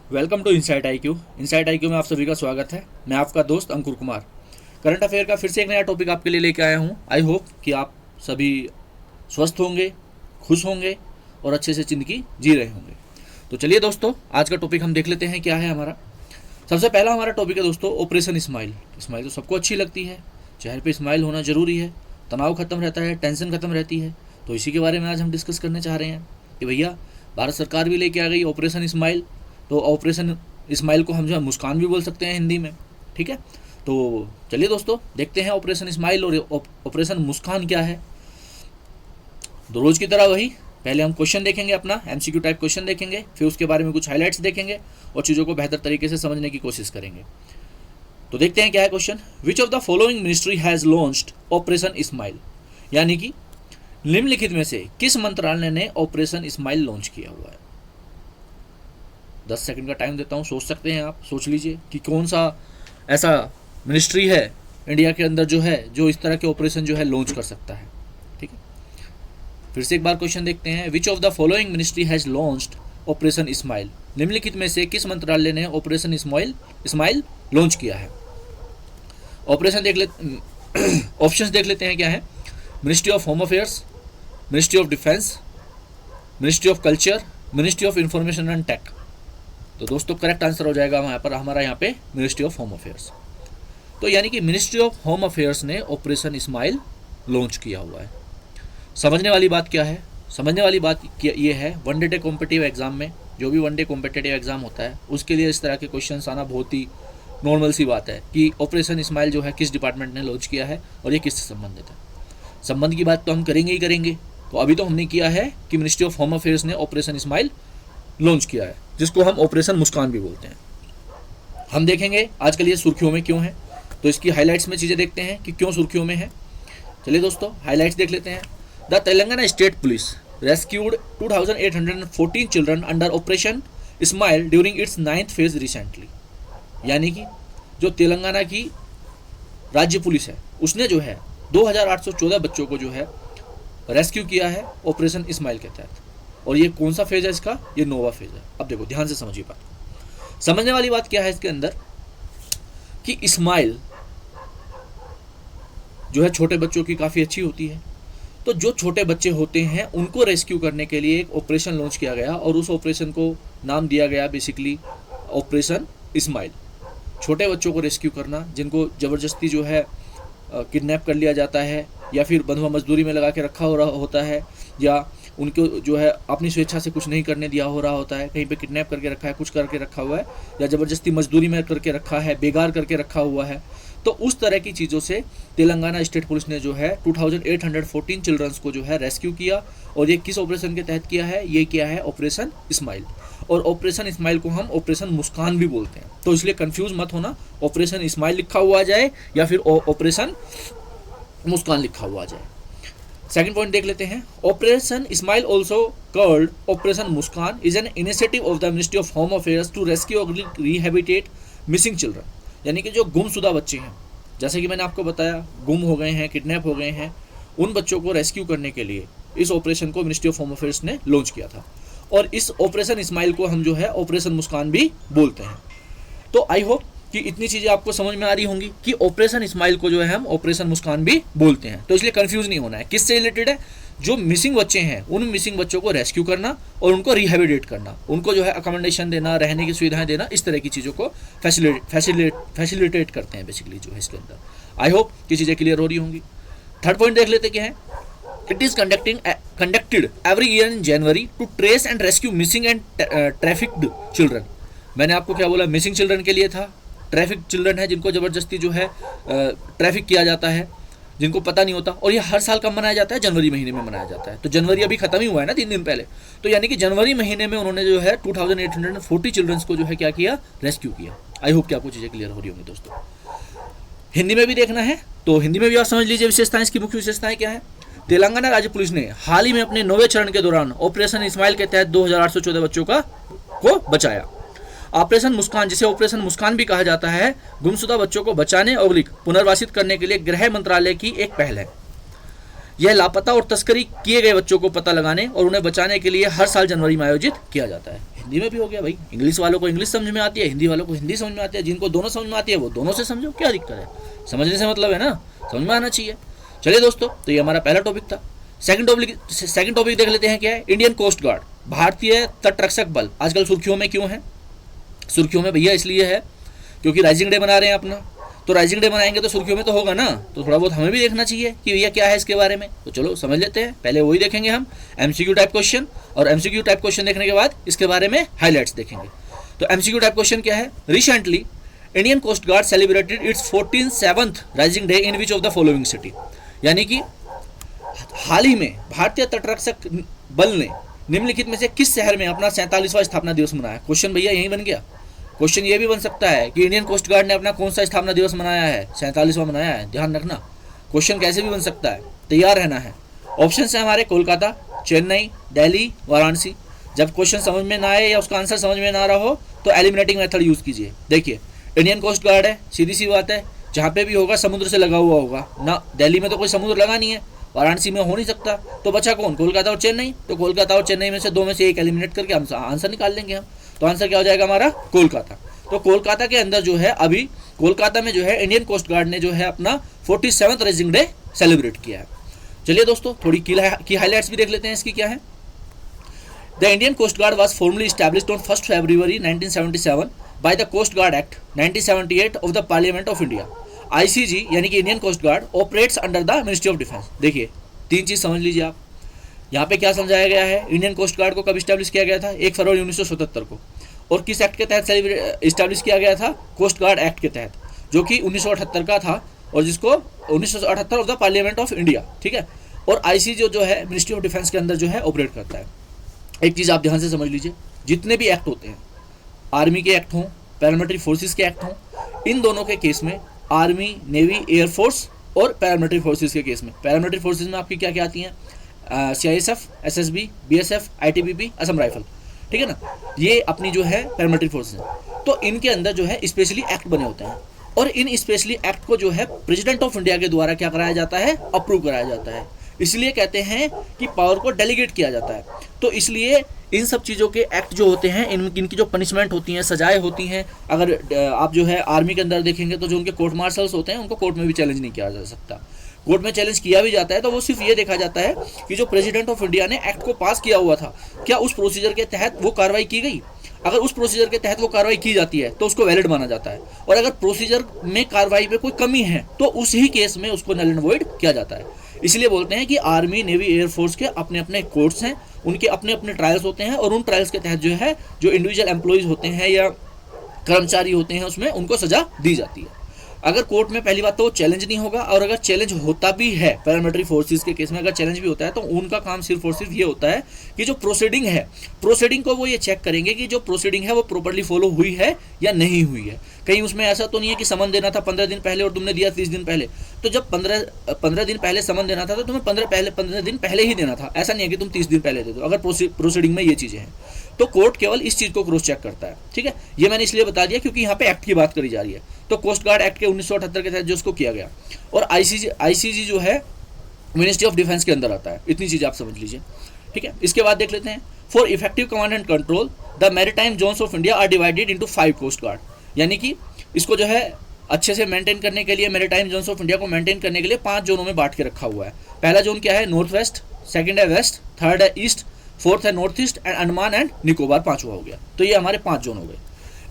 Welcome to insight IQ। Insight IQ में आप सभी का स्वागत है। मैं आपका दोस्त अंकुर कुमार करंट अफेयर का फिर से एक नया टॉपिक आपके लिए लेके आया हूँ। आई होप कि आप सभी स्वस्थ होंगे, खुश होंगे और अच्छे से ज़िंदगी जी रहे होंगे। तो चलिए दोस्तों, आज का टॉपिक हम देख लेते हैं क्या है हमारा। सबसे पहला हमारा टॉपिक है दोस्तों ऑपरेशन स्माइल। स्माइल तो सबको अच्छी लगती है, चेहरे पे स्माइल होना ज़रूरी है, तनाव खत्म रहता है, टेंशन खत्म रहती है। तो इसी के बारे में आज हम डिस्कस करने चाह रहे हैं कि भैया भारत सरकार भी लेके आ गई ऑपरेशन स्माइल। तो ऑपरेशन स्माइल को हम जो है मुस्कान भी बोल सकते हैं हिंदी में, ठीक है। तो चलिए दोस्तों देखते हैं ऑपरेशन स्माइल और ऑपरेशन मुस्कान क्या है। तो रोज़ की तरह वही पहले हम क्वेश्चन देखेंगे, अपना MCQ टाइप क्वेश्चन देखेंगे, फिर उसके बारे में कुछ हाइलाइट्स देखेंगे और चीज़ों को बेहतर तरीके से समझने की कोशिश करेंगे। तो देखते हैं क्या है question. Which of the following ministry has launched operation smile, यानी कि निम्नलिखित में से किस मंत्रालय ने ऑपरेशन स्माइल लॉन्च किया हुआ है। 10 सेकंड का टाइम देता हूँ, सोच सकते हैं आप, सोच लीजिए कि कौन सा ऐसा मिनिस्ट्री है इंडिया के अंदर जो है जो इस तरह के ऑपरेशन जो है लॉन्च कर सकता है, ठीक है। फिर से एक बार क्वेश्चन देखते हैं। विच of the following ministry has launched operation smile, निम्नलिखित में से किस मंत्रालय ने ऑपरेशन स्माइल लॉन्च किया है। ऑपरेशन देख ले ऑप्शंस देख लेते हैं क्या है। Ministry of home affairs, ministry of defence, ministry of culture, ministry of information and tech. तो दोस्तों करेक्ट आंसर हो जाएगा हमारा यहाँ पे मिनिस्ट्री ऑफ होम अफेयर्स। तो यानी कि मिनिस्ट्री ऑफ होम अफेयर्स ने ऑपरेशन स्माइल लॉन्च किया हुआ है। समझने वाली बात क्या है, समझने वाली बात ये है वनडे कॉम्पिटिटिव एग्जाम में, जो भी वनडे कॉम्पिटिटिव एग्जाम होता है उसके लिए इस तरह के क्वेश्चन आना बहुत ही नॉर्मल सी बात है कि ऑपरेशन स्माइल जो है किस डिपार्टमेंट ने लॉन्च किया है और ये किससे संबंधित है। संबंध की बात तो हम करेंगे ही करेंगे। तो अभी तो हमने किया है कि मिनिस्ट्री ऑफ होम अफेयर्स ने ऑपरेशन स्माइल लॉन्च किया है, जिसको हम ऑपरेशन मुस्कान भी बोलते हैं। हम देखेंगे आजकल ये सुर्खियों में क्यों है, तो इसकी हाइलाइट्स में चीज़ें देखते हैं कि क्यों सुर्खियों में है। चलिए दोस्तों हाइलाइट्स देख लेते हैं। The Telangana state police rescued 2814 children under operation smile during its 9th phase recently. यानी कि जो तेलंगाना की राज्य पुलिस है उसने जो है 2814 बच्चों को जो है रेस्क्यू किया है ऑपरेशन स्माइल के तहत। और ये कौन सा फेज है इसका, ये नोवा फेज है। अब देखो ध्यान से समझिए बात। समझने वाली बात क्या है इसके अंदर कि स्माइल जो है छोटे बच्चों की काफ़ी अच्छी होती है। तो जो छोटे बच्चे होते हैं उनको रेस्क्यू करने के लिए एक ऑपरेशन लॉन्च किया गया और उस ऑपरेशन को नाम दिया गया बेसिकली ऑपरेशन स्माइल। छोटे बच्चों को रेस्क्यू करना, जिनको ज़बरदस्ती जो है किडनैप कर लिया जाता है या फिर बंधुआ मजदूरी में लगा के रखा हो रहा होता है, या उनको जो है अपनी स्वेच्छा से कुछ नहीं करने दिया हो रहा होता है, कहीं पे किडनैप करके रखा है, कुछ करके रखा हुआ है, या ज़बरदस्ती मजदूरी में करके रखा है, बेगार करके रखा हुआ है। तो उस तरह की चीज़ों से तेलंगाना स्टेट पुलिस ने जो है 2814 चिल्ड्रंस को जो है रेस्क्यू किया। और ये किस ऑपरेशन के तहत किया है, ये किया है ऑपरेशन स्माइल। और ऑपरेशन स्माइल को हम ऑपरेशन मुस्कान भी बोलते हैं, तो इसलिए कंफ्यूज मत होना, ऑपरेशन स्माइल लिखा हुआ आ जाए या फिर ऑपरेशन मुस्कान लिखा हुआ आ जाए। सेकंड पॉइंट देख लेते हैं। Operation smile also called operation Muskaan is an initiative of the ministry of home affairs to rescue और रिहेबिलिटेट मिसिंग चिल्ड्रन। यानी कि जो गुमशुदा बच्चे हैं, जैसे कि मैंने आपको बताया गुम हो गए हैं, किडनैप हो गए हैं, उन बच्चों को रेस्क्यू करने के लिए इस ऑपरेशन को मिनिस्ट्री ऑफ होम अफेयर्स ने लॉन्च किया था। और इस ऑपरेशन स्माइल को हम जो है ऑपरेशन मुस्कान भी बोलते हैं। तो आई होप कि इतनी चीज़ें आपको समझ में आ रही होंगी कि ऑपरेशन स्माइल को जो है हम ऑपरेशन मुस्कान भी बोलते हैं। तो इसलिए कंफ्यूज नहीं होना है। किससे रिलेटेड है, जो मिसिंग बच्चे हैं उन मिसिंग बच्चों को रेस्क्यू करना और उनको रिहेबिलिटेट करना, उनको जो है अकोमोडेशन देना, रहने की सुविधाएं देना, इस तरह की चीज़ों को फैसिलिटेट करते हैं बेसिकली जो है इसके अंदर। आई होप कि चीज़ें क्लियर हो रही होंगी। थर्ड पॉइंट देख लेते क्या है। It is conducted every year in January to trace and rescue missing and trafficked children. मैंने आपको क्या बोला, मिसिंग चिल्ड्रन के लिए था। ट्रैफिक चिल्ड्रन है जिनको ज़बरदस्ती जो है ट्रैफिक किया जाता है, जिनको पता नहीं होता। और ये हर साल कब मनाया जाता है, जनवरी महीने में मनाया जाता है। तो जनवरी अभी खत्म ही हुआ है ना 3 दिन पहले। तो यानी कि जनवरी महीने में उन्होंने जो है 2840 चिल्ड्रंस को जो है क्या किया, रेस्क्यू किया। आई होप कि आपको चीज़ें क्लियर हो रही होंगी दोस्तों। हिंदी में भी देखना है तो हिंदी में भी आप समझ लीजिए विशेषताएं, इसकी मुख्य विशेषताएं क्या है। तेलंगाना राज्य पुलिस ने हाल ही में अपने 9वें चरण के दौरान ऑपरेशन स्माइल के तहत 2814 बच्चों को बचाया। ऑपरेशन मुस्कान, जिसे ऑपरेशन मुस्कान भी कहा जाता है, गुमशुदा बच्चों को बचाने और पुनर्वासित करने के लिए गृह मंत्रालय की एक पहल है। यह लापता और तस्करी किए गए बच्चों को पता लगाने और उन्हें बचाने के लिए हर साल जनवरी में आयोजित किया जाता है। हिंदी में भी हो गया भाई। इंग्लिश वालों को इंग्लिश समझ में आती है, हिंदी वालों को हिंदी समझ में आती है। जिनको दोनों समझ में आती है वो दोनों से समझो, क्या दिक्कत है? समझने से मतलब है ना, समझ में आना चाहिए। चलिए दोस्तों, तो ये हमारा पहला टॉपिक था। सेकंड टॉपिक देख लेते हैं, क्या है? इंडियन कोस्ट गार्ड, भारतीय तटरक्षक बल आजकल सुर्खियों में क्यों है? सुर्खियों में भैया इसलिए है क्योंकि राइजिंग डे मना रहे हैं अपना। तो राइजिंग डे मनाएंगे तो सुर्खियों में तो होगा ना, तो थोड़ा बहुत हमें भी देखना चाहिए कि भैया क्या है इसके बारे में। तो चलो समझ लेते हैं। पहले वही देखेंगे हम, एमसीक्यू टाइप क्वेश्चन, और एमसीक्यू टाइप क्वेश्चन देखने के बाद इसके बारे में हाईलाइट्स देखेंगे। तो एमसीक्यू टाइप क्वेश्चन क्या है? Recently Indian coast guard celebrated its 47th raising day in which of the following city. यानी कि हाल ही में भारतीय तटरक्षक बल ने निम्नलिखित में से किस शहर में अपना 47वां स्थापना दिवस मनाया? क्वेश्चन भैया यही बन गया। क्वेश्चन ये भी बन सकता है कि इंडियन कोस्ट गार्ड ने अपना कौन सा स्थापना दिवस मनाया है? 47वां मनाया है, ध्यान रखना। क्वेश्चन कैसे भी बन सकता है, तैयार रहना है। ऑप्शन है हमारे कोलकाता, चेन्नई, दिल्ली, वाराणसी। जब क्वेश्चन समझ में ना आए या उसका आंसर समझ में ना रहा हो तो एलिमिनेटिंग मेथड यूज कीजिए। देखिए, इंडियन कोस्ट गार्ड है, सीधी सी बात है, जहाँ पे भी होगा समुद्र से लगा हुआ होगा ना। दिल्ली में तो कोई समुद्र लगा नहीं है, वाराणसी में हो नहीं सकता, तो बचा कौन? कोलकाता और चेन्नई। तो कोलकाता और चेन्नई में से दो में से एक एलिमिनेट करके हम आंसर निकाल लेंगे हम। तो आंसर क्या हो जाएगा हमारा? कोलकाता। तो कोलकाता के अंदर जो है, अभी कोलकाता में जो है इंडियन कोस्ट गार्ड ने जो है अपना 47th राइजिंग डे सेलिब्रेट किया है। चलिए दोस्तों, थोड़ी की हाईलाइट्स भी देख लेते हैं इसकी क्या है। The Indian coast guard was formally established on 1 February 1977 by the coast guard act 1978 of the parliament of India. ICG यानी कि Indian coast guard operates under the ministry of defence. देखिए, तीन चीज समझ लीजिए आप। यहाँ पे क्या समझाया गया है? इंडियन कोस्ट गार्ड को कब स्टैब्लिश किया गया था? 1 फरवरी 1977 को। और किस एक्ट के तहत इस्टेब्लिश किया गया था? कोस्ट गार्ड एक्ट के तहत, जो कि 1978 का था, और जिसको 1978 of the parliament of India, ठीक है। और आईसीजी जो है मिनिस्ट्री ऑफ डिफेंस के अंदर जो है ऑपरेट करता है। एक चीज़ आप ध्यान से समझ लीजिए, जितने भी एक्ट होते हैं, आर्मी के एक्ट हों, पैरामिलिट्री फोर्सेस के एक्ट हों, इन दोनों के केस में, आर्मी, नेवी, एयरफोर्स और पैरामिलिट्री फोर्सेस के केस में, पैरामिलिट्री फोर्सेस में आपकी क्या क्या आती हैं? CISF, SSB, BSF, ITBP, Assam rifle, ठीक है ना। ये अपनी जो है पैरामिलिट्री फोर्सेस हैं। तो इनके अंदर जो है स्पेशली एक्ट बने होते हैं, और इन स्पेशली एक्ट को जो है प्रेसिडेंट ऑफ इंडिया के द्वारा क्या कराया जाता है? अप्रूव कराया जाता है। इसलिए कहते हैं कि पावर को डेलीगेट किया जाता है। तो इसलिए इन सब चीज़ों के एक्ट जो होते हैं, इनकी जो पनिशमेंट होती हैं, सजाएं होती हैं, अगर आप जो है आर्मी के अंदर देखेंगे तो जो उनके कोर्ट मार्शल्स होते हैं, उनको कोर्ट में भी चैलेंज नहीं किया जा सकता। कोर्ट में चैलेंज किया भी जाता है तो वो सिर्फ ये देखा जाता है कि जो प्रेसिडेंट ऑफ इंडिया ने एक्ट को पास किया हुआ था, क्या उस प्रोसीजर के तहत वो कार्रवाई की गई। अगर उस प्रोसीजर के तहत वो कार्रवाई की जाती है तो उसको वैलिड माना जाता है, और अगर प्रोसीजर में कार्रवाई में कोई कमी है तो उसी केस में उसको नल एंड वॉइड किया जाता है। इसलिए बोलते हैं कि आर्मी, नेवी, एयरफोर्स के अपने अपने कोर्ट्स हैं, उनके अपने अपने ट्रायल्स होते हैं, और उन ट्रायल्स के तहत जो है जो इंडिविजुअल एम्प्लॉयज़ होते हैं या कर्मचारी होते हैं उसमें उनको सजा दी जाती है। अगर कोर्ट में पहली बात तो चैलेंज नहीं होगा, और अगर चैलेंज होता भी है पैरामिलिट्री फोर्सेस के केस में, अगर चैलेंज भी होता है तो उनका काम सिर्फ और सिर्फ ये होता है कि जो प्रोसीडिंग है, प्रोसीडिंग को वो ये चेक करेंगे कि जो प्रोसीडिंग है वो प्रॉपर्ली फॉलो हुई है या नहीं हुई है। कहीं उसमें ऐसा तो नहीं है कि समन देना था 15 दिन पहले और तुमने दिया 30 दिन पहले, तो जब 15 दिन पहले समन देना था तो तुम्हें 15 दिन पहले ही देना था। ऐसा नहीं है कि तुम 30 दिन पहले दे दो, अगर प्रोसीडिंग में ये चीज़ें हैं तो कोर्ट केवल इस चीज़ को क्रॉस चेक करता है, ठीक है। ये मैंने इसलिए बता दिया क्योंकि यहाँ पे एक्ट की बात करी जा रही है। तो कोस्ट गार्ड एक्ट के 1978 के तहत जो उसको किया गया, और आईसीजी जो है मिनिस्ट्री ऑफ डिफेंस के अंदर आता है। इतनी चीज़ आप समझ लीजिए, ठीक है। इसके बाद देख लेते हैं, for effective command and control the maritime zones of India are divided into 5 coast guard. यानी कि इसको जो है अच्छे से मेंटेन करने के लिए, मैरीटाइम जोन्स ऑफ इंडिया को मेंटेन करने के लिए 5 जोनों में बांट के रखा हुआ है। पहला जोन क्या है? नॉर्थ वेस्ट, सेकंड है वेस्ट, थर्ड है ईस्ट, फोर्थ है north east and Andaman and Nicobar, 5वां हो गया। तो ये हमारे 5 जोन हो गए।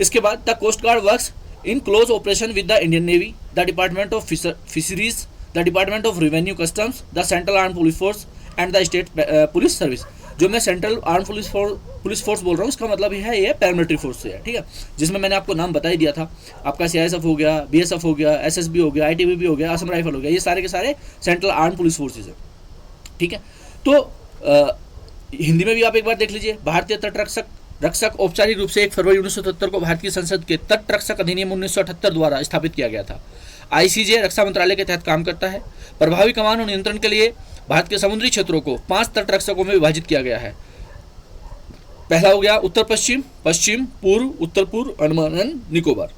इसके बाद the coast guard works in close operation with the Indian navy, the department of fisheries, the department of revenue customs, the central arm police force and the state police service. जो मैं central arm police force बोल रहा हूँ, इसका मतलब है ये paramilitary force से है, ठीक है, जिसमें मैंने आपको नाम बता ही दिया था। आपका सीआईएसएफ हो गया, बीएसएफ हो गया, एसएसबी हो गया, आईटीबीपी हो गया, असम राइफल हो गया, ये सारे के सारे सेंट्रल आर्म पुलिस फोर्सेज है, ठीक है। तो हिंदी में भी आप एक बार देख लीजिए, भारतीय तटरक्षक औपचारिक रूप से 1 फरवरी 1977 को भारतीय संसद के तटरक्षक अधिनियम 1978 द्वारा स्थापित किया गया था। आईसीजे रक्षा मंत्रालय के तहत काम करता है। प्रभावी कमान और नियंत्रण के लिए भारत के समुद्री क्षेत्रों को 5 तटरक्षकों में विभाजित किया गया है। पहला हो गया उत्तर पश्चिम, पश्चिम, पूर्व, उत्तर पूर्व, अंडमान एंड निकोबार।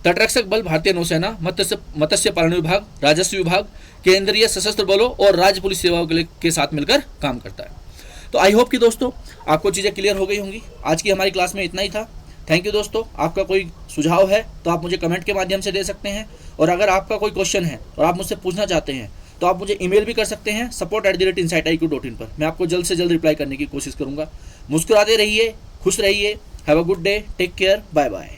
तटरक्षक बल भारतीय नौसेना, मत्स्य पालन विभाग, राजस्व विभाग, केंद्रीय सशस्त्र बलों और राज्य पुलिस सेवाओं के साथ मिलकर काम करता है। तो आई होप कि दोस्तों आपको चीज़ें क्लियर हो गई होंगी। आज की हमारी क्लास में इतना ही था। थैंक यू दोस्तों। आपका कोई सुझाव है तो आप मुझे कमेंट के माध्यम से दे सकते हैं, और अगर आपका कोई क्वेश्चन है और आप मुझसे पूछना चाहते हैं तो आप मुझे ईमेल भी कर सकते हैं support@insightIQ.in पर। मैं आपको जल्द से जल्द रिप्लाई करने की कोशिश करूंगा। मुस्कुराते रहिए, खुश रहिए। Have a good day, take care, bye bye.